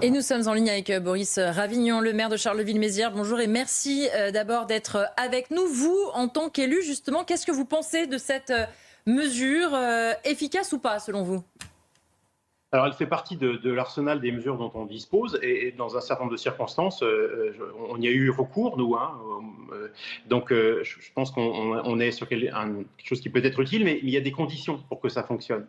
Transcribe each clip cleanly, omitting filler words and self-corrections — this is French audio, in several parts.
Et nous sommes en ligne avec Boris Ravignon, le maire de Charleville-Mézières. Bonjour et merci d'abord d'être avec nous. Vous, en tant qu'élu, justement, qu'est-ce que vous pensez de cette mesure, efficace ou pas, selon vous ? Alors, elle fait partie de l'arsenal des mesures dont on dispose et dans un certain nombre de circonstances, on y a eu recours, nous. Donc, je pense qu'on est sur quelque chose qui peut être utile, mais il y a des conditions pour que ça fonctionne.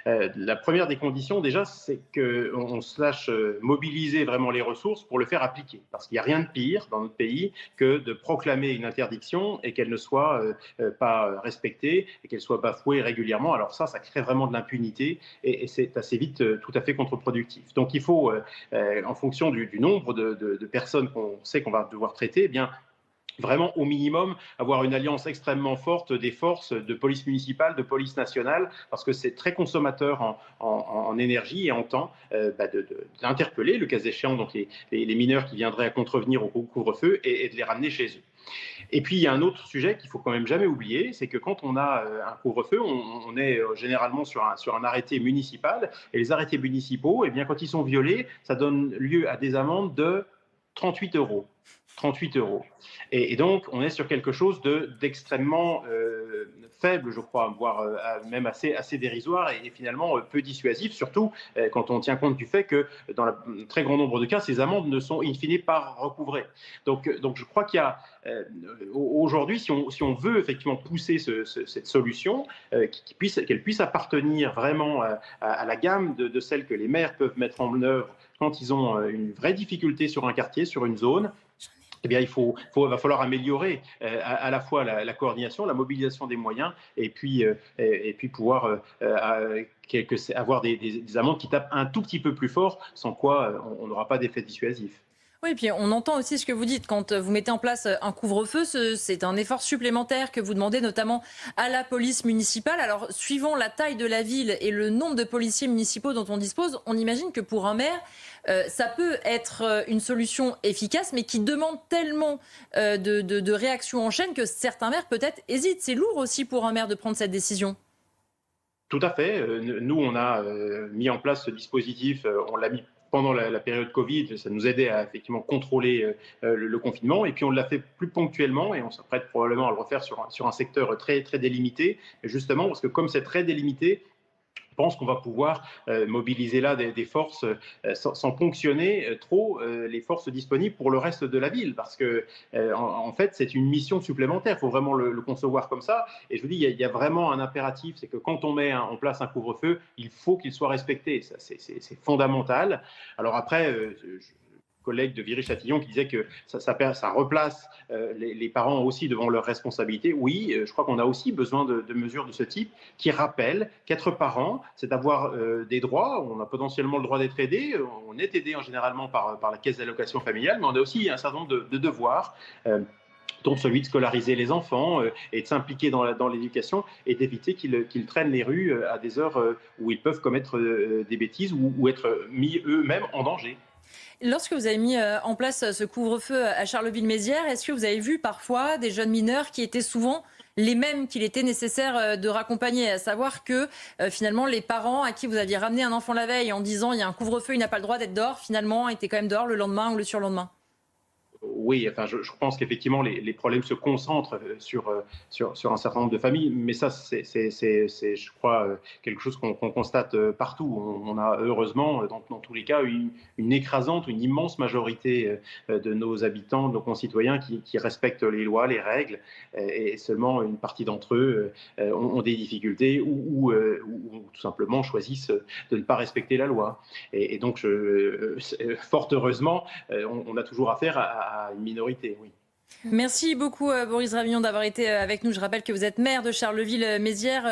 La première des conditions, déjà, c'est qu'on sache mobiliser vraiment les ressources pour le faire appliquer. Parce qu'il n'y a rien de pire dans notre pays que de proclamer une interdiction et qu'elle ne soit pas respectée et qu'elle soit bafouée régulièrement. Alors ça crée vraiment de l'impunité et c'est assez vite tout à fait contre-productif. Donc il faut, en fonction du nombre de personnes qu'on sait qu'on va devoir traiter, eh bien, vraiment au minimum avoir une alliance extrêmement forte des forces de police municipale, de police nationale, parce que c'est très consommateur en énergie et en temps d'interpeller, le cas échéant, donc les mineurs qui viendraient à contrevenir au couvre-feu et de les ramener chez eux. Et puis il y a un autre sujet qu'il faut quand même jamais oublier, c'est que quand on a un couvre-feu, on est généralement sur un arrêté municipal, et les arrêtés municipaux, eh bien, quand ils sont violés, ça donne lieu à des amendes de 38 euros. 38 euros. Et donc, on est sur quelque chose d'extrêmement faible, je crois, voire même assez dérisoire et finalement peu dissuasif, surtout quand on tient compte du fait que dans un très grand nombre de cas, ces amendes ne sont in fine pas recouvrées. Donc je crois qu'il y a aujourd'hui, si on veut effectivement pousser cette solution, qu'elle puisse appartenir vraiment à la gamme de celles que les maires peuvent mettre en œuvre quand ils ont une vraie difficulté sur un quartier, sur une zone, eh bien, va falloir améliorer à la fois la coordination, la mobilisation des moyens, et puis pouvoir avoir des amendes qui tapent un tout petit peu plus fort, sans quoi on n'aura pas d'effet dissuasif. Oui, et puis on entend aussi ce que vous dites. Quand vous mettez en place un couvre-feu, c'est un effort supplémentaire que vous demandez notamment à la police municipale. Alors, suivant la taille de la ville et le nombre de policiers municipaux dont on dispose, on imagine que pour un maire, ça peut être une solution efficace, mais qui demande tellement de réactions en chaîne que certains maires peut-être hésitent. C'est lourd aussi pour un maire de prendre cette décision. Tout à fait. Nous, on a mis en place ce dispositif, on l'a mis pendant la période Covid, ça nous aidait à effectivement contrôler le confinement, et puis on l'a fait plus ponctuellement, et on s'apprête probablement à le refaire sur un secteur très, très délimité, justement parce que comme c'est très délimité, je pense qu'on va pouvoir mobiliser là des forces sans ponctionner trop les forces disponibles pour le reste de la ville, parce que en fait c'est une mission supplémentaire, il faut vraiment le concevoir comme ça. Et je vous dis, il y a vraiment un impératif, c'est que quand on met en place un couvre-feu, il faut qu'il soit respecté, c'est fondamental. Alors après, collègue de Viry-Châtillon qui disait que ça replace les parents aussi devant leurs responsabilités. Oui, je crois qu'on a aussi besoin de mesures de ce type qui rappellent qu'être parent, c'est avoir des droits. On a potentiellement le droit d'être aidé. On est aidé généralement par la caisse d'allocation familiale, mais on a aussi un certain nombre de devoirs. Dont celui de scolariser les enfants et de s'impliquer dans l'éducation et d'éviter qu'ils traînent les rues à des heures où ils peuvent commettre des bêtises ou être mis eux-mêmes en danger. Lorsque vous avez mis en place ce couvre-feu à Charleville-Mézières, est-ce que vous avez vu parfois des jeunes mineurs qui étaient souvent les mêmes qu'il était nécessaire de raccompagner, à savoir que finalement les parents à qui vous aviez ramené un enfant la veille en disant il y a un couvre-feu, il n'a pas le droit d'être dehors, finalement étaient quand même dehors le lendemain ou le surlendemain? Oui, enfin, je pense qu'effectivement, les problèmes se concentrent sur un certain nombre de familles, mais ça, c'est je crois, quelque chose qu'on constate partout. On a heureusement, dans tous les cas, une écrasante, une immense majorité de nos habitants, de nos concitoyens qui respectent les lois, les règles, et seulement une partie d'entre eux ont des difficultés ou tout simplement choisissent de ne pas respecter la loi. Et donc, fort heureusement, on a toujours affaire à une minorité, oui. Merci beaucoup Boris Ravignon d'avoir été avec nous. Je rappelle que vous êtes maire de Charleville-Mézières.